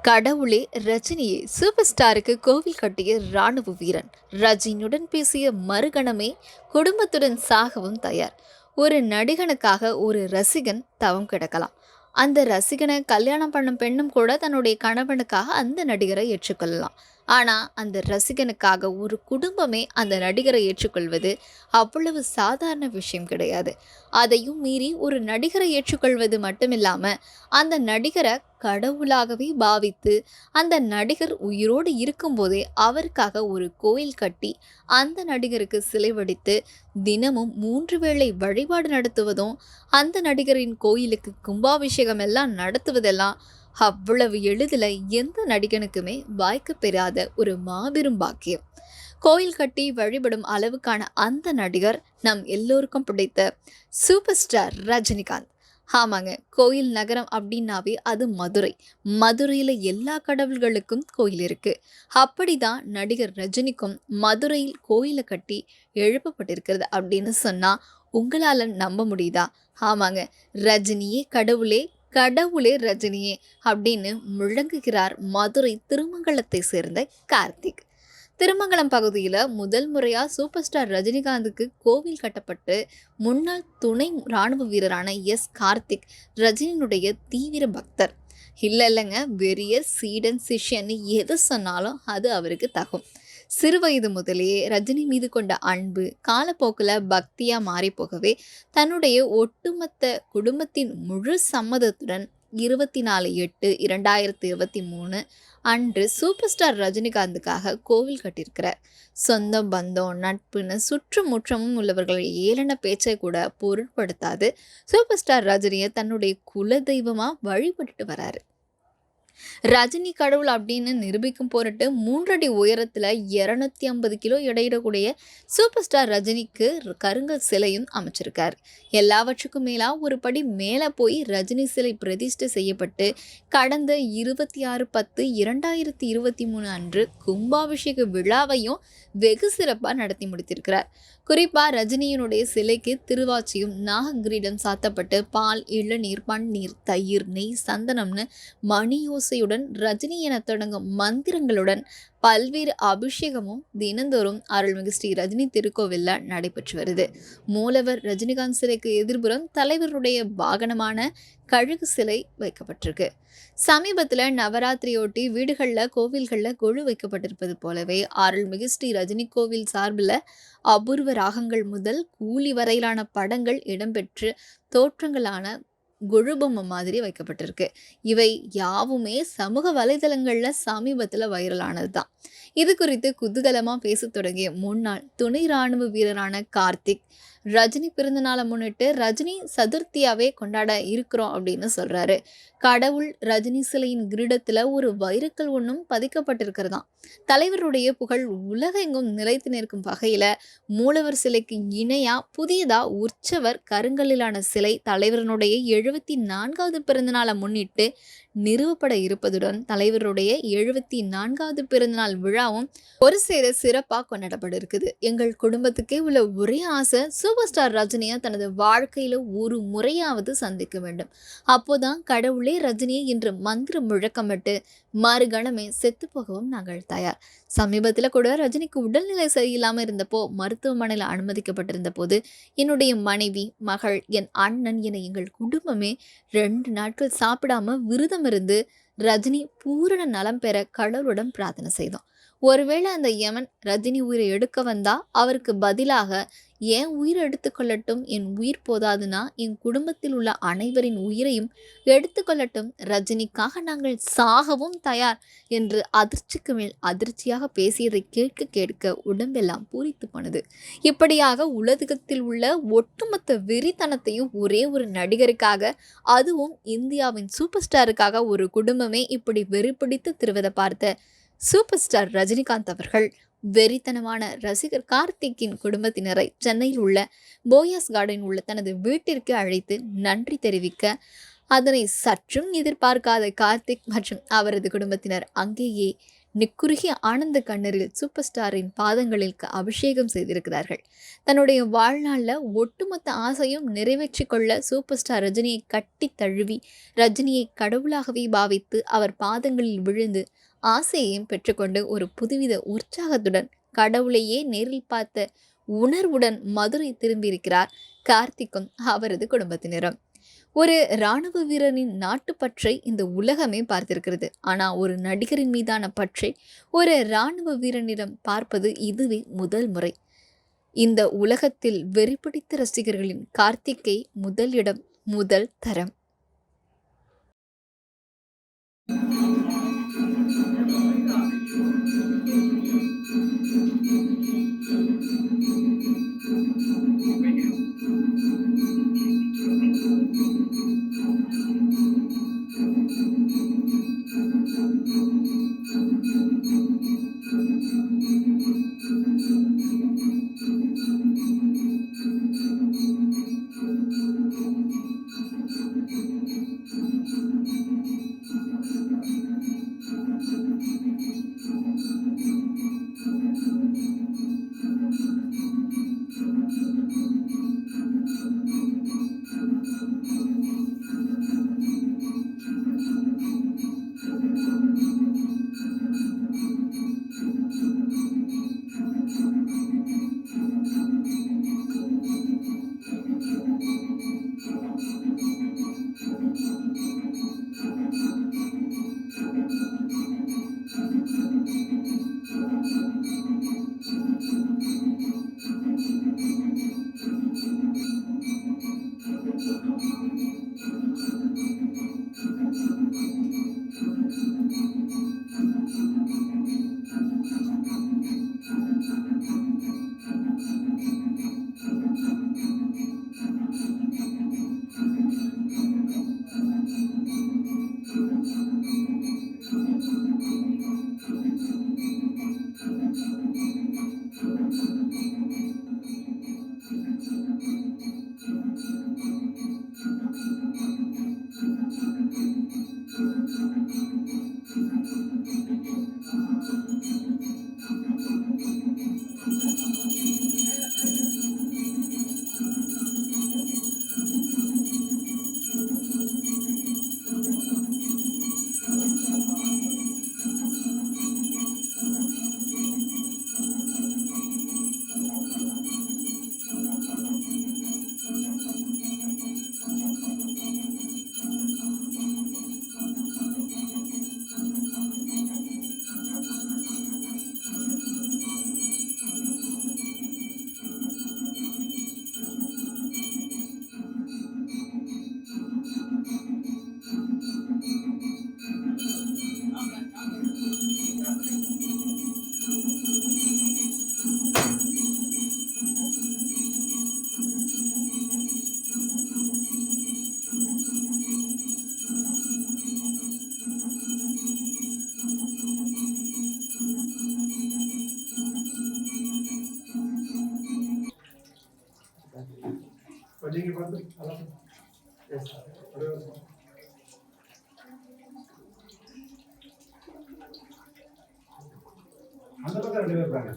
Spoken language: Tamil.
கடவுளே ரஜினியே சூப்பர் ஸ்டாருக்கு கோவில் கட்டிய ராணுவ வீரன். ரஜினியுடன் பேசிய மறுகணமே குடும்பத்துடன் சாகவும் தயார். ஒரு நடிகனுக்காக ஒரு ரசிகன் தவம் கிடக்கலாம். அந்த ரசிகனை கல்யாணம் பண்ணும் பெண்ணும் கூட தன்னுடைய கணவனுக்காக அந்த நடிகரை ஏற்றுக்கொள்ளலாம். ஆனா அந்த ரசிகனுக்காக ஒரு குடும்பமே அந்த நடிகரை ஏற்றுக்கொள்வது அவ்வளவு சாதாரண விஷயம் கிடையாது. அதையும் மீறி ஒரு நடிகரை ஏற்றுக்கொள்வது மட்டுமில்லாம அந்த நடிகரை கடவுளாகவே பாவித்து அந்த நடிகர் உயிரோடு இருக்கும்போதே அவருக்காக ஒரு கோயில் கட்டி அந்த நடிகருக்கு சிலை வடித்து தினமும் 3 வேளை வழிபாடு நடத்துவதும் அந்த நடிகரின் கோயிலுக்கு கும்பாபிஷேகம் எல்லாம் நடத்துவதெல்லாம் அவ்வளவு எளிதில் எந்த நடிகனுக்குமே வாய்க்க பெறாத ஒரு மாபெரும் பாக்கியம். கோயில் கட்டி வழிபடும் அளவுக்கான அந்த நடிகர் நம் எல்லோருக்கும் பிடித்த சூப்பர் ஸ்டார் ரஜினிகாந்த். ஆமாங்க, கோயில் நகரம் அப்படின்னாவே அது மதுரை. மதுரையில் எல்லா கடவுள்களுக்கும் கோயில் இருக்கு. அப்படிதான் நடிகர் ரஜினிக்கும் மதுரையில் கோயிலை கட்டி எழுப்பப்பட்டிருக்கிறது அப்படின்னு சொன்னா உங்களால நம்ப முடியுதா? ஆமாங்க, ரஜினியே கடவுளே, கடவுளே ரஜினியே அப்படின்னு முழங்குகிறார் மதுரை திருமங்கலத்தை சேர்ந்த கார்த்திக். திருமங்கலம் பகுதியில் முதல் முறையாக சூப்பர் ஸ்டார் ரஜினிகாந்துக்கு கோவில் கட்டப்பட்டு முன்னாள் துணை ராணுவ வீரரான கார்த்திக் ரஜினியினுடைய தீவிர பக்தர். இல்லைங்க, வெறிய சீடன் சிஷ்யன்னு எது சொன்னாலும் அது அவருக்கு தகும். சிறுவயது முதலேயே ரஜினி மீது கொண்ட அன்பு காலப்போக்கில் பக்தியாக மாறி போகவே தன்னுடைய ஒட்டுமொத்த குடும்பத்தின் முழு சம்மதத்துடன் 24/8/2023 அன்று சூப்பர் ஸ்டார் ரஜினிகாந்துக்காக கோவில் கட்டியிருக்கிறார். சொந்த பந்தம் நட்புன்னு சுற்றுமுற்றமும் உள்ளவர்கள் ஏளன பேச்சை கூட பொருட்படுத்தாது சூப்பர் ஸ்டார் ரஜினியை தன்னுடைய குல தெய்வமாக வழிபட்டு வராரு. ரஜினி கடவுள் அப்படின்னு நிரூபிக்கும் பொருட்டு 3 அடி உயரத்தில் 250 கிலோ எடையிடக்கூடிய சூப்பர் ஸ்டார் ரஜினிக்கு கருங்கல் சிலையும் அமைச்சிருக்கார். எல்லாவற்றுக்கும் மேலா ஒரு படி மேலே போய் ரஜினி சிலை பிரதிஷ்டை செய்யப்பட்டு கடந்த 26/10/2023 அன்று கும்பாபிஷேக விழாவையும் வெகு சிறப்பாக நடத்தி முடித்திருக்கிறார். குறிப்பாக ரஜினியினுடைய சிலைக்கு திருவாச்சியும் நாககிரீடம் சாத்தப்பட்டு பால் இளநீர் பன்னீர் தயிர் நெய் சந்தனம்னு மணியோசையுடன் ரஜினி என தொடங்கும் மந்திரங்களுடன் பல்வேறு அபிஷேகமும் தினந்தோறும் அருள்மிகு ஸ்ரீ ரஜினி திருக்கோவிலில் நடைபெற்று வருது. மூலவர் ரஜினிகாந்த் சிலைக்கு எதிர்புறம் தலைவருடைய வாகனமான கழுகு சிலை வைக்கப்பட்டிருக்கு. சமீபத்தில் நவராத்திரியொட்டி வீடுகளில் கோவில்களில் கொழு வைக்கப்பட்டிருப்பது போலவே அருள்மிகு ஸ்ரீ ரஜினி கோவில் சார்பில் அபூர்வ ராகங்கள் முதல் கூலி வரையிலான படங்கள் இடம்பெற்று தோற்றங்களான கொழுபொம்மை மாதிரி வைக்கப்பட்டிருக்கு. இவை யாவுமே சமூக வலைதளங்களில் சமீபத்தில் வைரலானது தான். இது குறித்து குதூகலமாக பேச தொடங்கிய முன்னாள் துணை ராணுவ வீரரான கார்த்திக் ரஜினி பிறந்த நாளை முன்னிட்டு ரஜினி சதுர்த்தியாவே கொண்டாட இருக்கிறோம் அப்படின்னு சொல்றாரு. கடவுள் ரஜினி சிலையின் கிரீடத்துல ஒரு வைரக்கல் ஒன்றும் பதிக்கப்பட்டிருக்கிறதாம். தலைவருடைய புகழ் உலகெங்கும் நிலைத்து நிற்கும் வகையில மூலவர் சிலைக்கு இணையா புதியதா உற்சவர் கருங்கல்லிலான சிலை தலைவரனுடைய 74வது பிறந்த நாளை முன்னிட்டு நிறுவப்பட இருப்பதுடன் தலைவருடைய 74வது பிறந்தநாள் விழாவும் ஒரு சேர சிறப்பாக கொண்டாடப்பட இருக்குது. எங்கள் குடும்பத்துக்கே உள்ள ஒரே ஆசை சூப்பர் ஸ்டார் ரஜினியை தனது வாழ்க்கையில ஒரு முறையாவது சந்திக்க வேண்டும். அப்போதான் கடவுளே ரஜினியை என்று மந்திரம் முழக்கமிட்டு மறுகணமே செத்து போகவும் நாங்கள் தயார். சமீபத்தில் கூட ரஜினிக்கு உடல்நிலை சரியில்லாமல் இருந்தப்போ மருத்துவமனையில் அனுமதிக்கப்பட்டிருந்த போது என்னுடைய மனைவி மகள் என் அண்ணன் என எங்கள் குடும்பமே 2 நாட்கள் சாப்பிடாம விரதம் இருந்து ரஜினி பூரண நலம் பெற கடவுளிடம் பிரார்த்தனை செய்தோம். ஒருவேளை அந்த யமன் ரஜினி உயிரை எடுக்க வந்தா அவருக்கு பதிலாக என் உயிரை எடுத்துக்கொள்ளட்டும், என் உயிர் போதாதுன்னா என் குடும்பத்தில் உள்ள அனைவரின் உயிரையும் எடுத்துக்கொள்ளட்டும், ரஜினிக்காக நாங்கள் சாகவும் தயார் என்று அதிர்ச்சிக்கு மேல் அதிர்ச்சியாக பேசியதை கேட்க கேட்க உடம்பெல்லாம் பூரித்து போனது. இப்படியாக உலகத்தில் உள்ள ஒட்டுமொத்த வெறித்தனத்தையும் ஒரே ஒரு நடிகருக்காக, அதுவும் இந்தியாவின் சூப்பர் ஸ்டாருக்காக ஒரு குடும்பமே இப்படி வெறிப்பிடித்து திருவதை பார்த்த சூப்பர் ஸ்டார் ரஜினிகாந்த் அவர்கள் வெறித்தனமான ரசிகர் கார்த்திக்கின் குடும்பத்தினரை சென்னையில் உள்ள போயஸ் கார்டன் உள்ள தனது வீட்டிற்கு அழைத்து நன்றி தெரிவிக்க, அதனை சற்றும் எதிர்பார்க்காத கார்த்திக் மற்றும் அவரது குடும்பத்தினர் அங்கேயே நெக்குருகிய ஆனந்த கண்ணீரில் சூப்பர் ஸ்டாரின் பாதங்களில் அபிஷேகம் செய்திருக்கிறார்கள். தன்னுடைய வாழ்நாளில் ஒட்டுமொத்த ஆசையும் நிறைவேற்றிக் கொள்ள சூப்பர் ஸ்டார் ரஜினியை கட்டி தழுவி ரஜினியை கடவுளாகவே பாவித்து அவர் பாதங்களில் விழுந்து ஆசையையும் பெற்றுக்கொண்டு ஒரு புதுவித உற்சாகத்துடன் கடவுளையே நேரில் பார்த்த உணர்வுடன் மதுரை திரும்பியிருக்கிறார் கார்த்திக்கும் அவரது குடும்பத்தினரும். ஒரு இராணுவ வீரரின் நாட்டுப்பற்றை இந்த உலகமே பார்த்திருக்கிறது. ஆனால் ஒரு நடிகரின் மீதான பற்றை ஒரு இராணுவ வீரனிடம் பார்ப்பது இதுவே முதல் முறை. இந்த உலகத்தில் வெறிபிடித்த ரசிகர்களின் கார்த்திக்கை முதல் இடம், முதல் தரம். நீங்க பார்த்து அந்த பக்கம் 2 பேர் இருக்காங்க.